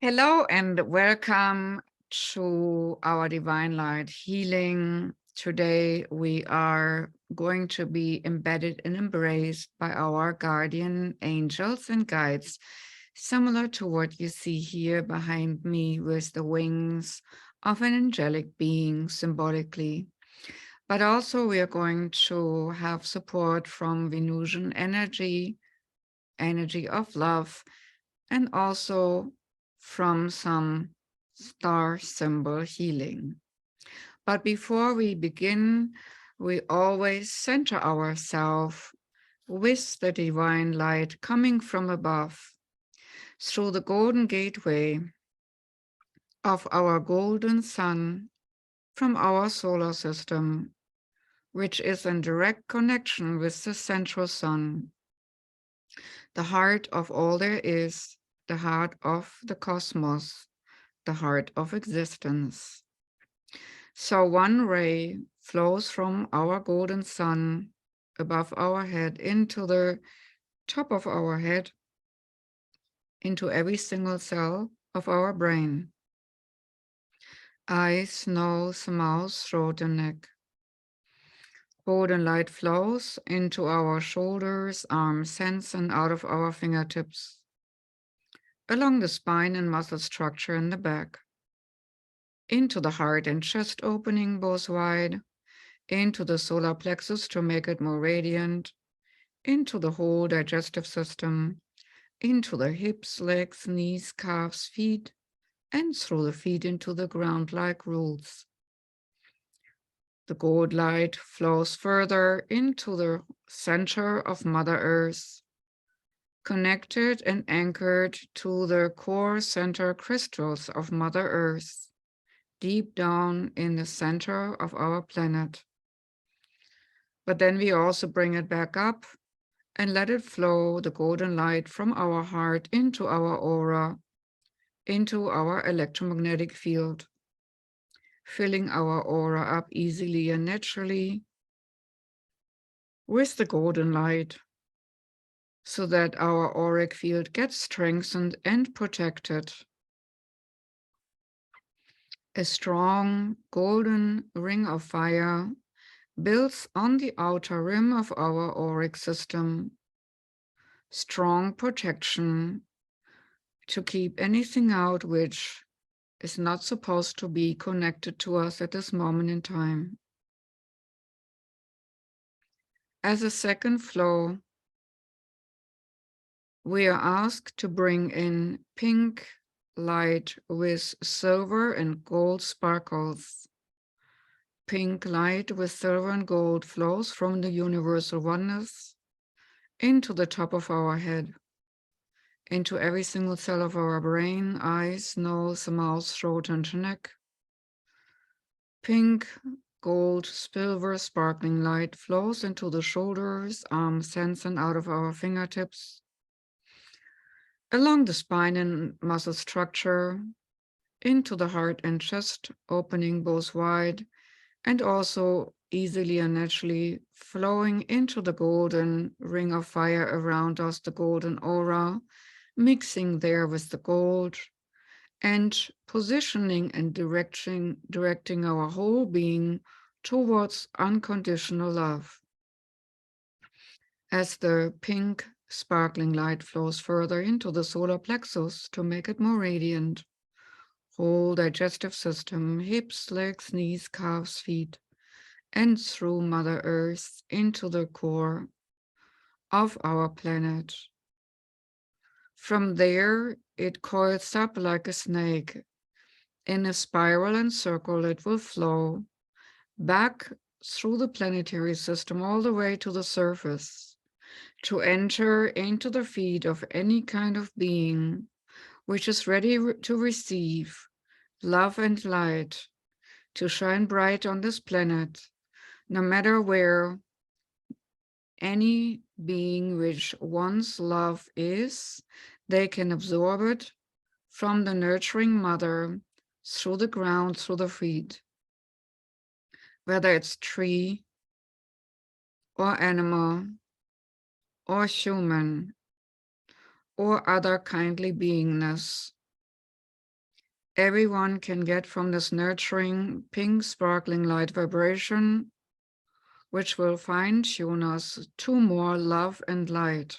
Hello and welcome to our Divine Light Healing. Today we are going to be embedded and embraced by our guardian angels and guides, similar to what you see here behind me with the wings of an angelic being symbolically. But also we are going to have support from Venusian energy, energy of love, and also from some star symbol healing. But before we begin, we always center ourselves with the divine light coming from above through the golden gateway of our golden sun from our solar system, which is in direct connection with the central sun, the heart of all there is, the heart of the cosmos, the heart of existence. So one ray flows from our golden sun above our head into the top of our head, into every single cell of our brain. Eyes, nose, mouth, throat, and neck. Golden light flows into our shoulders, arms, hands, and out of our fingertips, along the spine and muscle structure in the back, into the heart and chest opening both wide, into the solar plexus to make it more radiant, into the whole digestive system, into the hips, legs, knees, calves, feet, and through the feet into the ground like roots. The gold light flows further into the center of Mother Earth, connected and anchored to the core center crystals of Mother Earth, deep down in the center of our planet. But then we also bring it back up and let it flow, the golden light, from our heart into our aura, into our electromagnetic field, filling our aura up easily and naturally with the golden light, so that our auric field gets strengthened and protected. A strong golden ring of fire builds on the outer rim of our auric system, strong protection to keep anything out which is not supposed to be connected to us at this moment in time. As a second flow, we are asked to bring in pink light with silver and gold sparkles. Pink light with silver and gold flows from the universal oneness into the top of our head, into every single cell of our brain, eyes, nose, mouth, throat, and neck. Pink, gold, silver, sparkling light flows into the shoulders, arms, hands, and out of our fingertips, along the spine and muscle structure, into the heart and chest, opening both wide, and also easily and naturally flowing into the golden ring of fire around us, the golden aura, mixing there with the gold, and positioning and directing our whole being towards unconditional love. As the pink sparkling light flows further into the solar plexus to make it more radiant, whole digestive system, hips, legs, knees, calves, feet, and through Mother Earth into the core of our planet. From there, it coils up like a snake. In a spiral and circle, it will flow back through the planetary system all the way to the surface, to enter into the feet of any kind of being which is ready to receive love and light, to shine bright on this planet, no matter where any being which wants love is, they can absorb it from the nurturing mother through the ground, through the feet, whether it's tree or animal or human or other kindly beingness. everyone can get from this nurturing, pink, sparkling light vibration, which will fine-tune us to more love and light.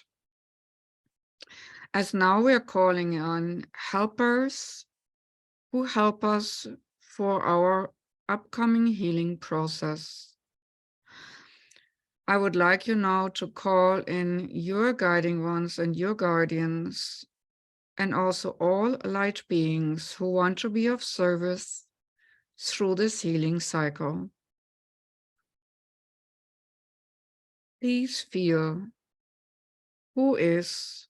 As now we're calling on helpers who help us for our upcoming healing process. I would like you now to call in your guiding ones and your guardians, and also all light beings who want to be of service through this healing cycle. Please feel who is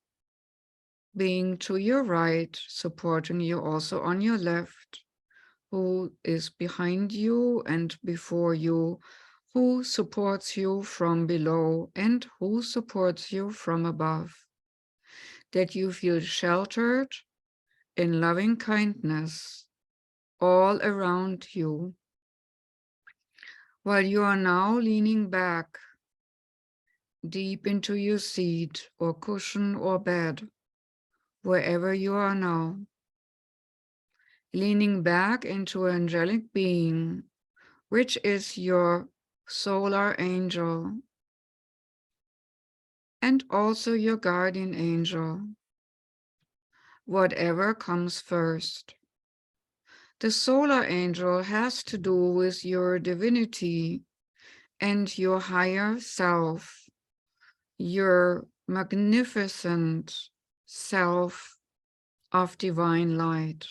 being to your right, supporting you also on your left, who is behind you and before you, who supports you from below and who supports you from above. That you feel sheltered in loving kindness all around you, while you are now leaning back deep into your seat or cushion or bed, wherever you are now, leaning back into an angelic being, which is your solar angel and also your guardian angel, whatever comes first. The solar angel has to do with your divinity and your higher self, your magnificent self of divine light.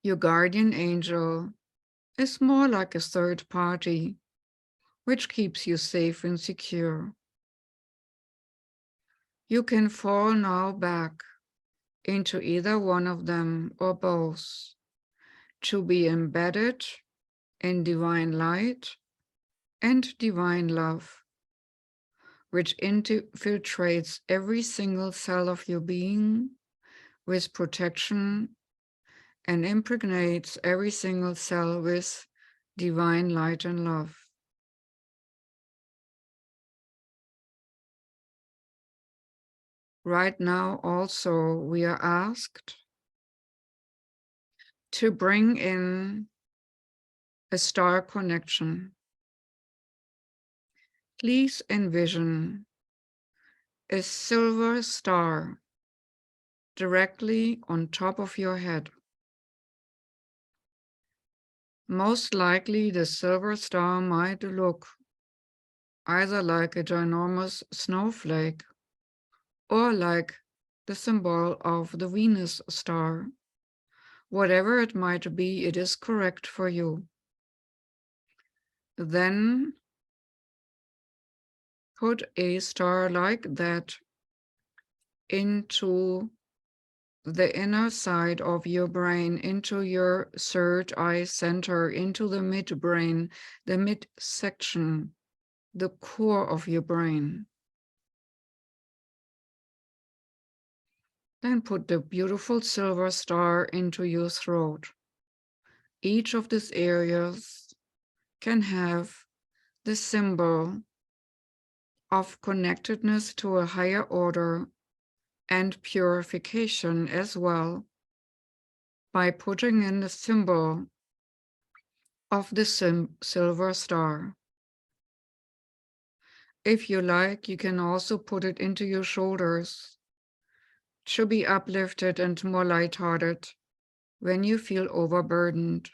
Your guardian angel is more like a third party, which keeps you safe and secure. You can fall now back into either one of them or both to be embedded in divine light and divine love, which infiltrates every single cell of your being with protection and impregnates every single cell with divine light and love. Right now also we are asked to bring in a star connection. Please envision a silver star directly on top of your head. Most likely the silver star might look either like a ginormous snowflake or like the symbol of the Venus star. Whatever it might be, it is correct for you. Then put a star like that into the inner side of your brain, into your third eye center, into the midbrain, the midsection, the core of your brain. Then put the beautiful silver star into your throat. Each of these areas can have the symbol of connectedness to a higher order and purification as well, by putting in the symbol of the silver star. If you like, you can also put it into your shoulders to be uplifted and more lighthearted when you feel overburdened.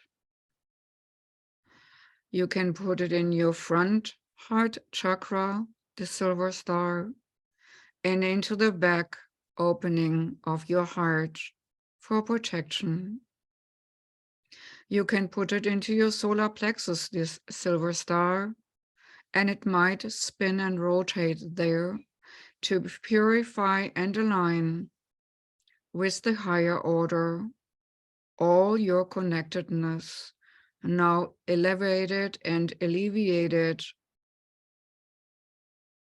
You can put it in your front heart chakra, the silver star, and into the back opening of your heart for protection. You can put it into your solar plexus, this silver star, and it might spin and rotate there to purify and align with the higher order all your connectedness, now elevated and alleviated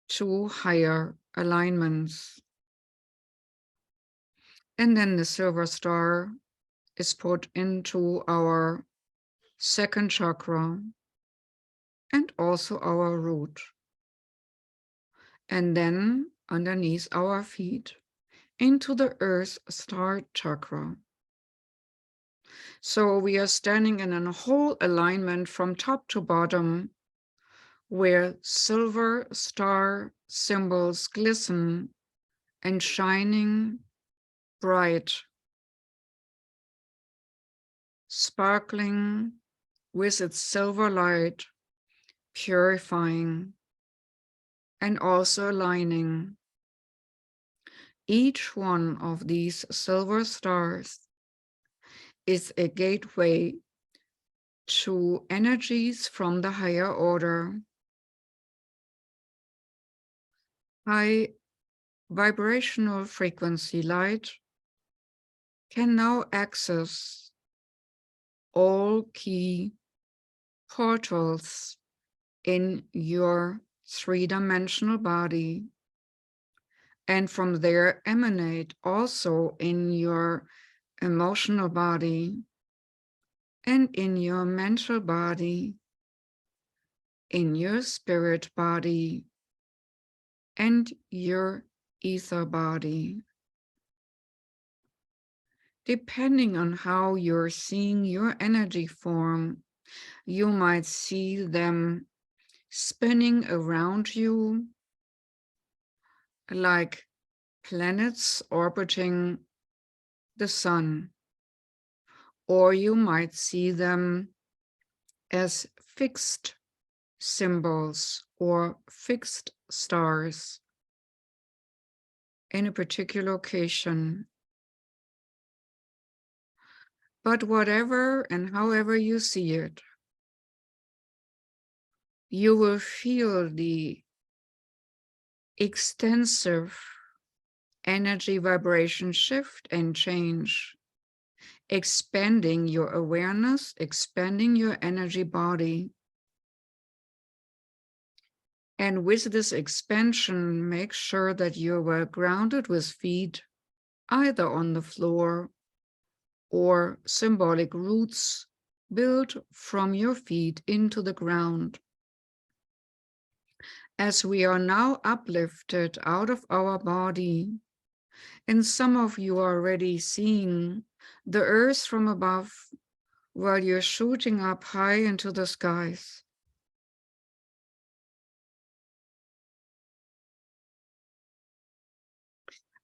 to higher alignments. And then the silver star is put into our second chakra and also our root. And then underneath our feet, into the Earth star chakra. So we are standing in a whole alignment from top to bottom, where silver star symbols glisten and shining bright, sparkling with its silver light, purifying and also aligning. Each one of these silver stars is a gateway to energies from the higher order. High vibrational frequency light can now access all key portals in your three-dimensional body, and from there emanate also in your emotional body and in your mental body, in your spirit body, and your ether body. Depending on how you're seeing your energy form, you might see them spinning around you like planets orbiting the sun, or you might see them as fixed symbols or fixed stars in a particular location. But whatever and however you see it, you will feel the extensive energy vibration shift and change, expanding your awareness, expanding your energy body. And with this expansion, make sure that you're well grounded with feet either on the floor or symbolic roots built from your feet into the ground. As we are now uplifted out of our body, and some of you are already seeing the earth from above while you're shooting up high into the skies.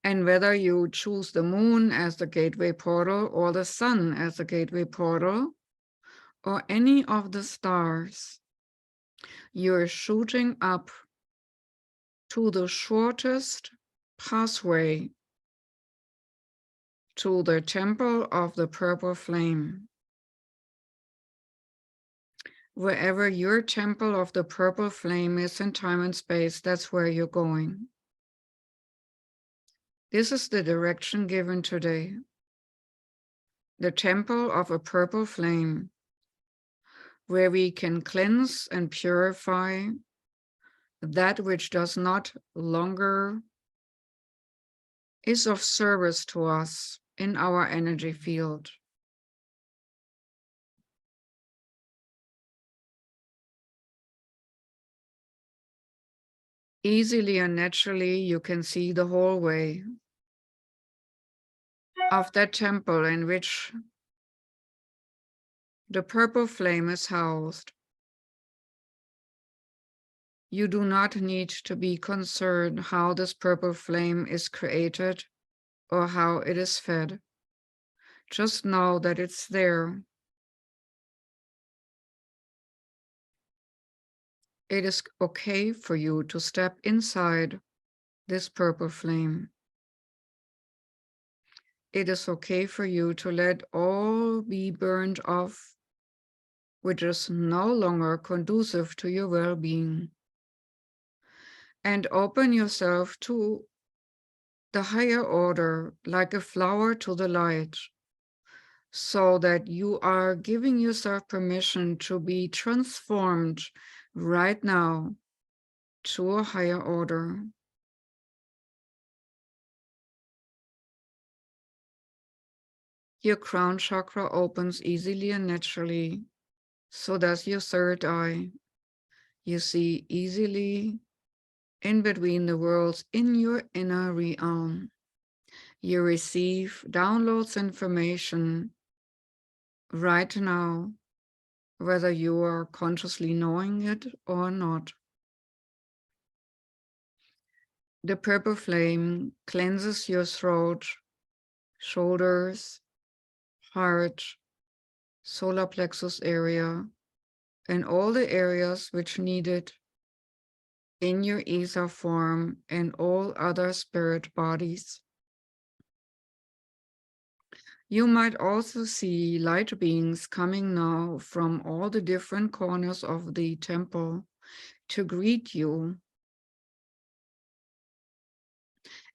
And whether you choose the moon as the gateway portal or the sun as the gateway portal, or any of the stars, you're shooting up to the shortest pathway to the temple of the purple flame. Wherever your temple of the purple flame is in time and space, that's where you're going. This is the direction given today. The temple of a purple flame, where we can cleanse and purify that which does not longer is of service to us in our energy field. Easily and naturally, you can see the hallway of that temple in which the purple flame is housed. You do not need to be concerned how this purple flame is created or how it is fed. Just know that it's there. It is okay for you to step inside this purple flame. It is okay for you to let all be burned off, which is no longer conducive to your well-being. And open yourself to the higher order like a flower to the light, so that you are giving yourself permission to be transformed right now to a higher order. Your crown chakra opens easily and naturally. So does your third eye. You see easily in between the worlds in your inner realm. You receive downloads information right now, whether you are consciously knowing it or not. The purple flame cleanses your throat, shoulders, heart, solar plexus area, and all the areas which need it in your ether form and all other spirit bodies. You might also see light beings coming now from all the different corners of the temple to greet you.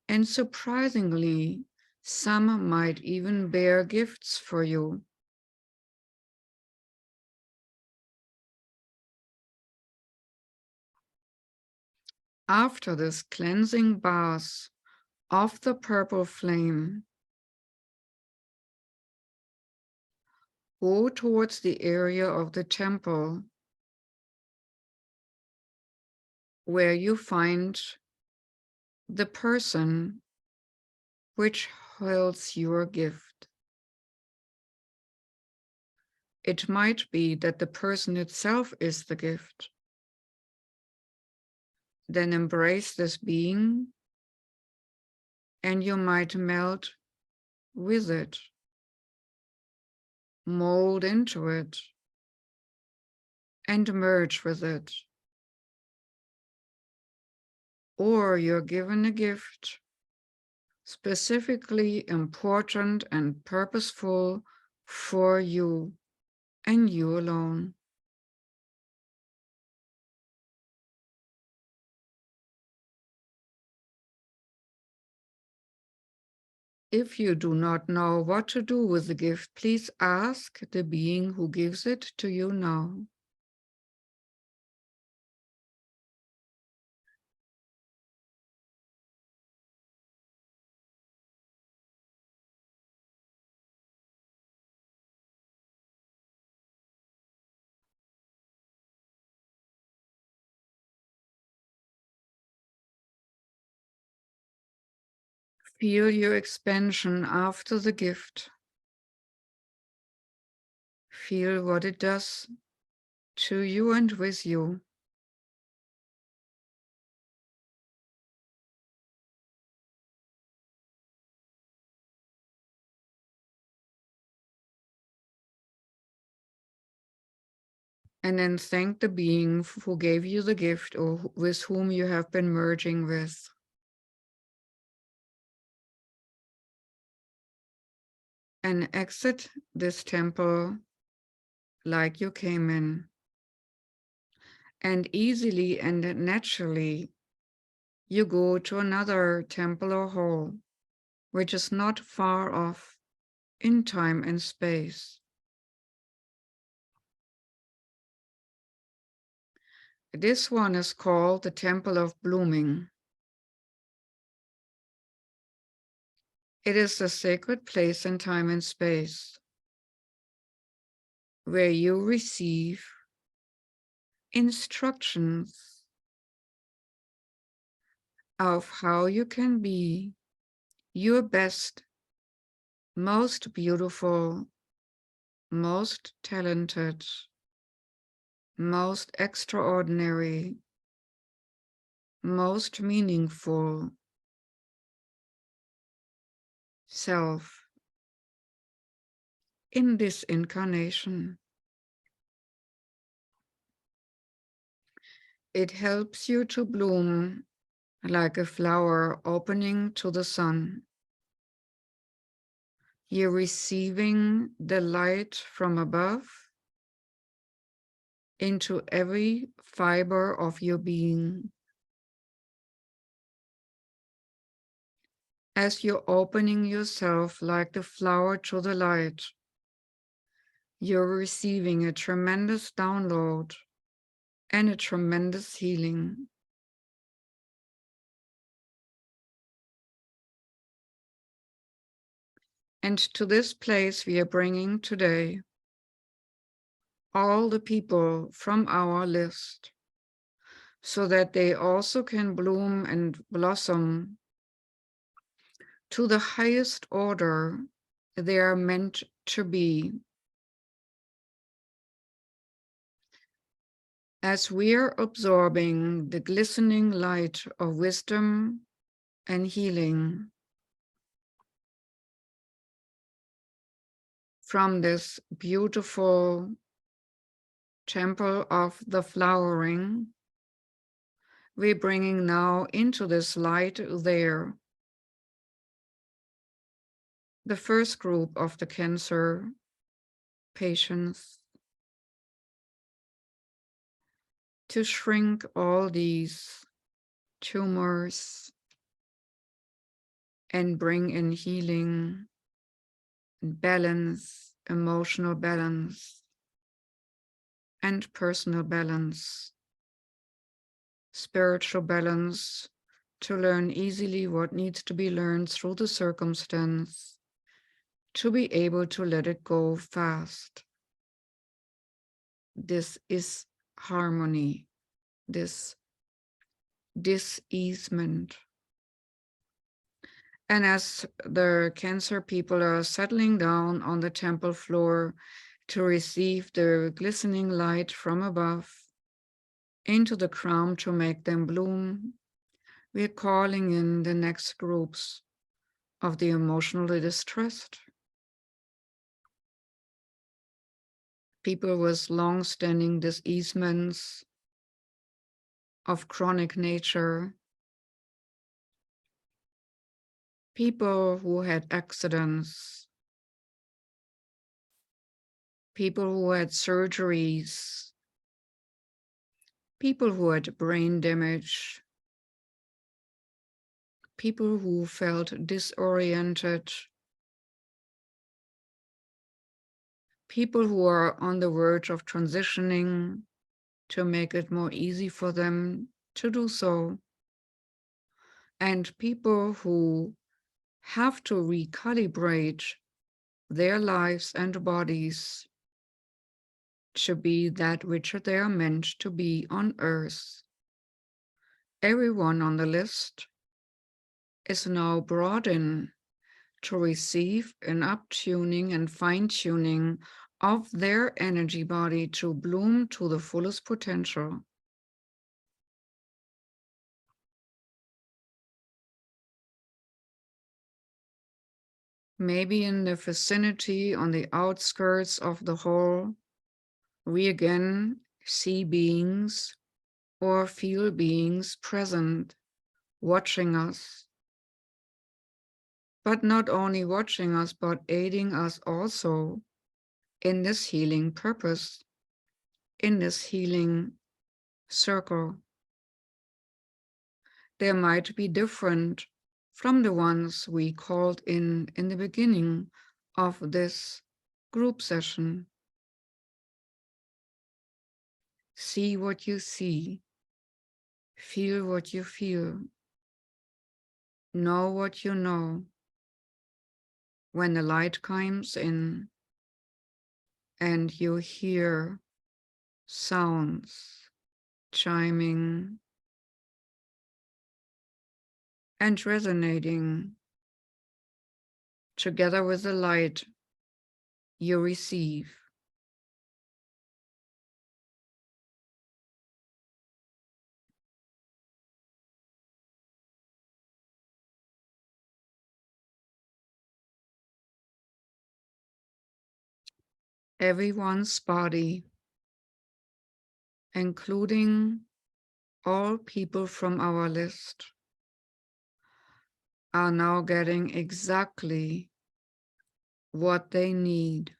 And surprisingly, some might even bear gifts for you. After this cleansing bath of the purple flame, go towards the area of the temple where you find the person which holds your gift. It might be that the person itself is the gift. Then embrace this being, and you might melt with it, mold into it, and merge with it. Or you're given a gift specifically important and purposeful for you and you alone. If you do not know what to do with the gift, please ask the being who gives it to you now. Feel your expansion after the gift. Feel what it does to you and with you. And then thank the being who gave you the gift or with whom you have been merging with. And exit this temple like you came in. And easily and naturally, you go to another temple or hall, which is not far off in time and space. This one is called the Temple of Blooming. It is a sacred place in time and space where you receive instructions of how you can be your best, most beautiful, most talented, most extraordinary, most meaningful self in this incarnation. It helps you to bloom like a flower opening to the sun. You're receiving the light from above into every fiber of your being. As you're opening yourself like the flower to the light, you're receiving a tremendous download and a tremendous healing. And to this place we are bringing today all the people from our list, so that they also can bloom and blossom to the highest order they are meant to be. As we are absorbing the glistening light of wisdom and healing from this beautiful temple of the flowering, we're bringing now into this light there the first group of the Cancer patients, to shrink all these tumors and bring in healing, balance, emotional balance, and personal balance, spiritual balance, to learn easily what needs to be learned through the circumstance, to be able to let it go fast. This is harmony, this dis-easement. And as the Cancer people are settling down on the temple floor to receive the glistening light from above into the crown to make them bloom, we're calling in the next groups of the emotionally distressed, people with long-standing diseasements of chronic nature, people who had accidents, people who had surgeries, people who had brain damage, people who felt disoriented, people who are on the verge of transitioning to make it more easy for them to do so, and people who have to recalibrate their lives and bodies to be that which they are meant to be on earth. Everyone on the list is now brought in to receive an up-tuning and fine-tuning of their energy body to bloom to the fullest potential. Maybe in the vicinity on the outskirts of the hall, we again see beings or feel beings present, watching us. But not only watching us, but aiding us also in this healing purpose, in this healing circle. They might be different from the ones we called in the beginning of this group session. See what you see, feel what you feel, know what you know. When the light comes in and you hear sounds chiming and resonating together with the light you receive. Everyone's body, including all people from our list, are now getting exactly what they need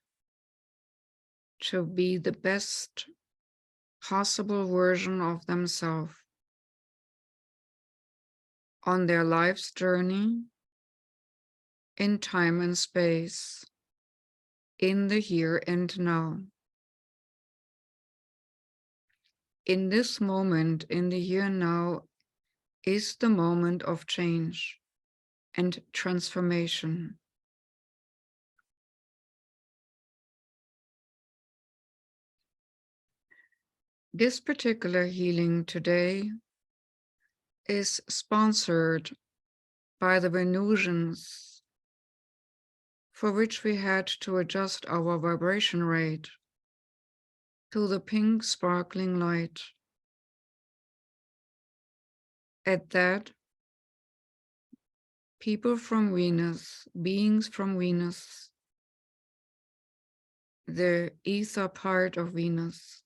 to be the best possible version of themselves on their life's journey in time and space, in the here and now. In this moment, in the here and now, is the moment of change and transformation. This particular healing today is sponsored by the Venusians, for which we had to adjust our vibration rate to the pink sparkling light. At that, people from Venus, beings from Venus, the ether part of Venus,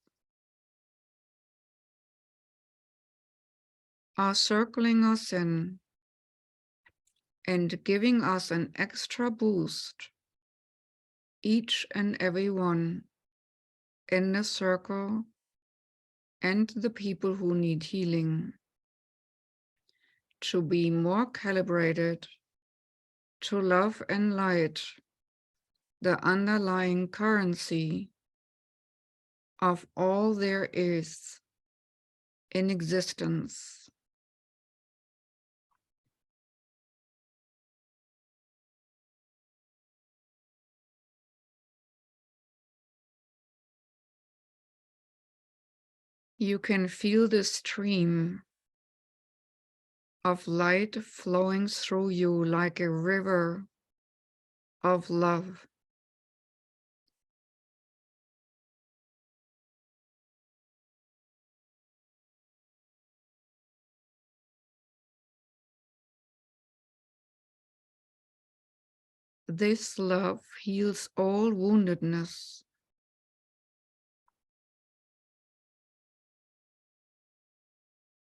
are circling us in and giving us an extra boost, each and every one in the circle and the people who need healing, to be more calibrated, to love and light the underlying currency of all there is in existence. You can feel the stream of light flowing through you like a river of love. This love heals all woundedness,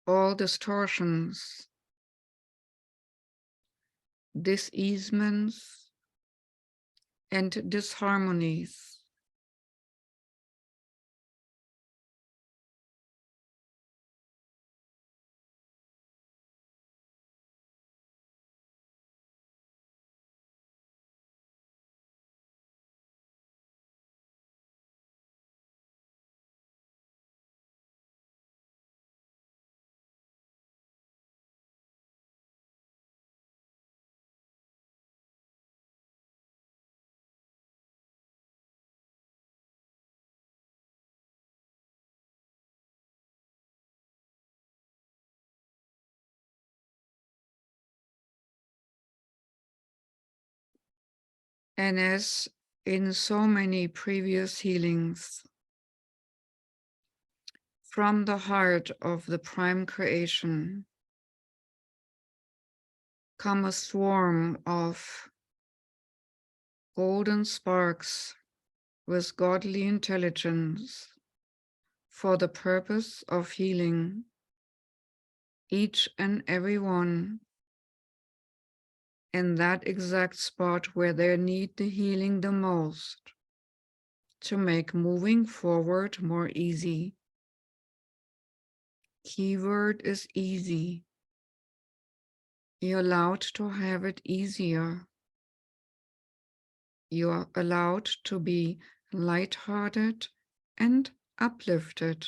all distortions, diseasements, and disharmonies. And as in so many previous healings, from the heart of the prime creation come a swarm of golden sparks with godly intelligence for the purpose of healing each and every one in that exact spot where they need the healing the most, to make moving forward more easy. Keyword is easy. You're allowed to have it easier. You are allowed to be lighthearted and uplifted.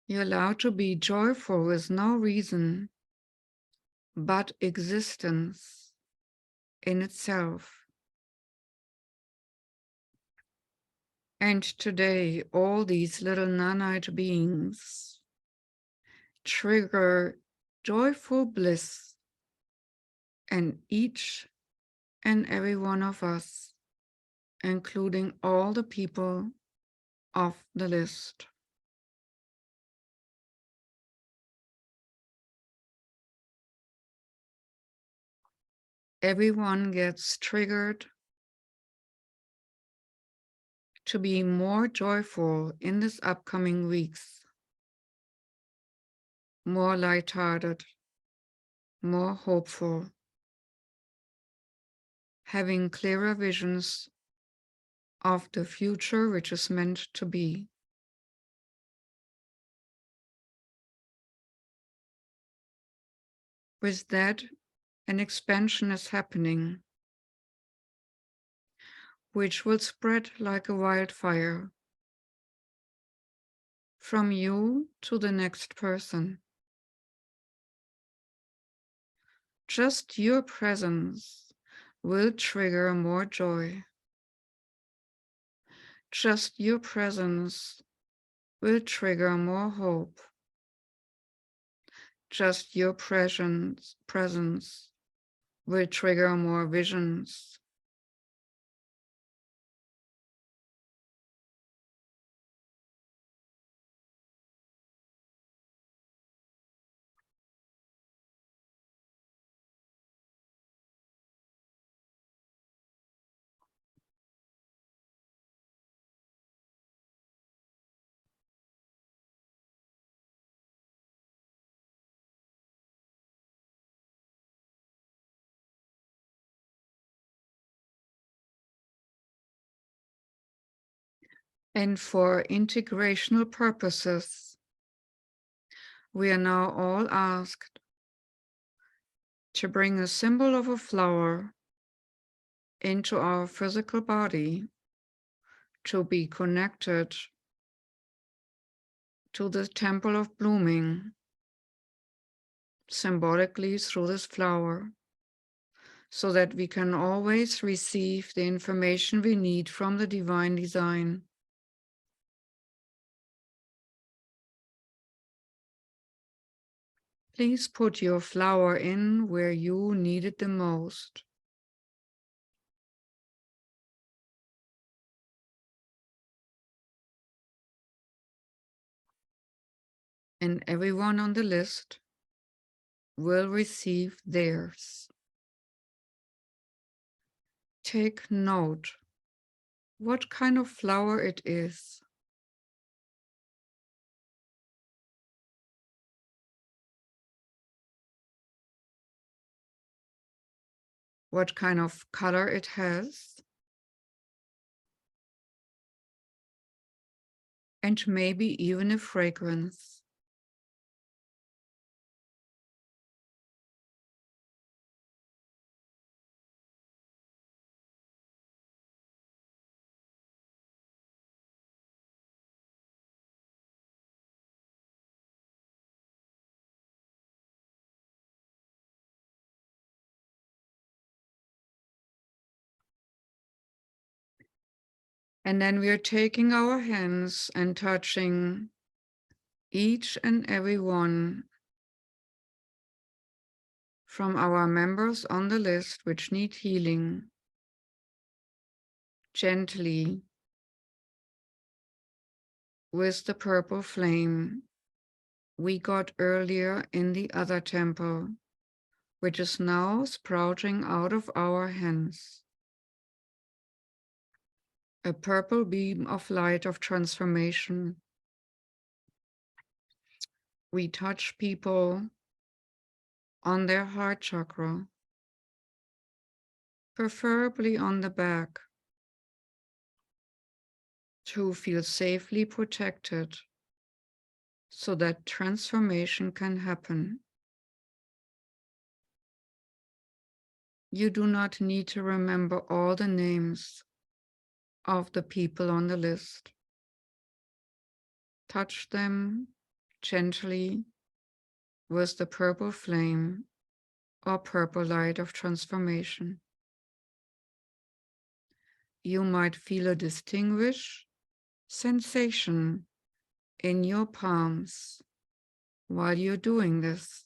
You're allowed to be joyful with no reason but existence in itself. And today, all these little nanite beings trigger joyful bliss in each and every one of us, including all the people of the list. Everyone gets triggered to be more joyful in this upcoming weeks, more lighthearted, more hopeful, having clearer visions of the future which is meant to be. With that, an expansion is happening, which will spread like a wildfire from you to the next person. Just your presence will trigger more joy. Just your presence will trigger more hope. Just your presence will trigger more visions. And for integrational purposes, we are now all asked to bring a symbol of a flower into our physical body to be connected to the temple of blooming, symbolically through this flower, so that we can always receive the information we need from the divine design. Please put your flower in where you need it the most. And everyone on the list will receive theirs. Take note what kind of flower it is. What kind of color it has. And maybe even a fragrance. And then we are taking our hands and touching each and every one from our members on the list which need healing, gently with the purple flame we got earlier in the other temple, which is now sprouting out of our hands. A purple beam of light of transformation. We touch people on their heart chakra, preferably on the back, to feel safely protected so that transformation can happen. You do not need to remember all the names of the people on the list. Touch them gently with the purple flame or purple light of transformation. You might feel a distinguished sensation in your palms while you're doing this.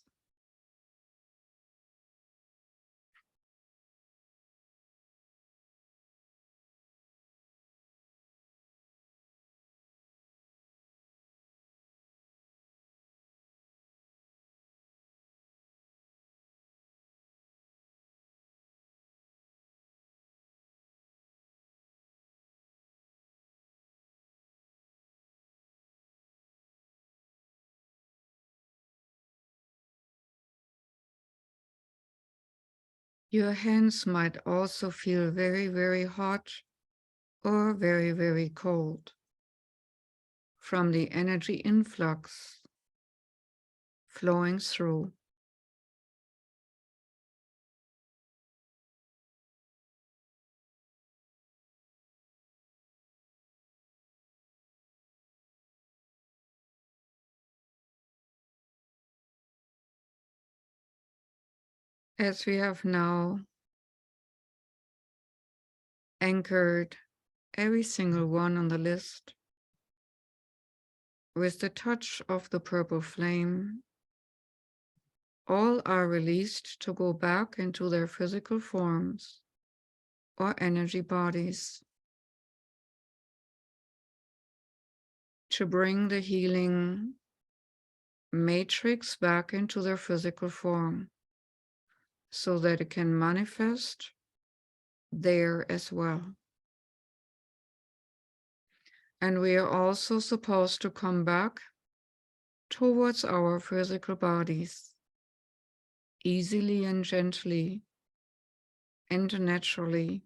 Your hands might also feel very, very hot or very, very cold from the energy influx flowing through. As we have now anchored every single one on the list with the touch of the purple flame. All are released to go back into their physical forms or energy bodies to bring the healing matrix back into their physical form so that it can manifest there as well. And we are also supposed to come back towards our physical bodies easily and gently and naturally,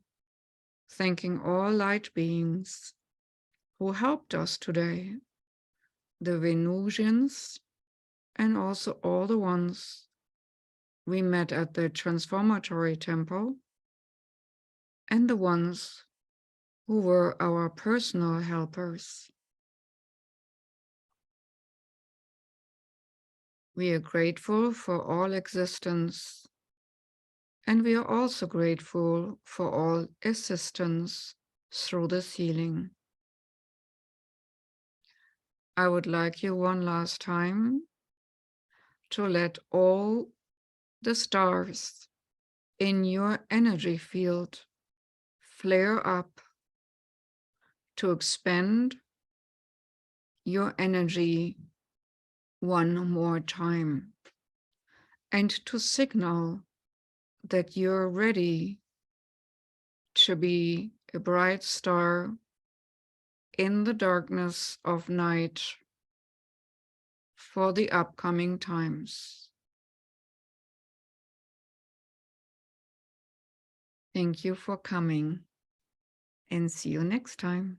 thanking all light beings who helped us today, the Venusians, and also all the ones we met at the transformatory temple, and the ones who were our personal helpers. We are grateful for all existence, and we are also grateful for all assistance through this healing. I would like you one last time to let all the stars in your energy field flare up to expand your energy one more time and to signal that you're ready to be a bright star in the darkness of night for the upcoming times. Thank you for coming, and see you next time.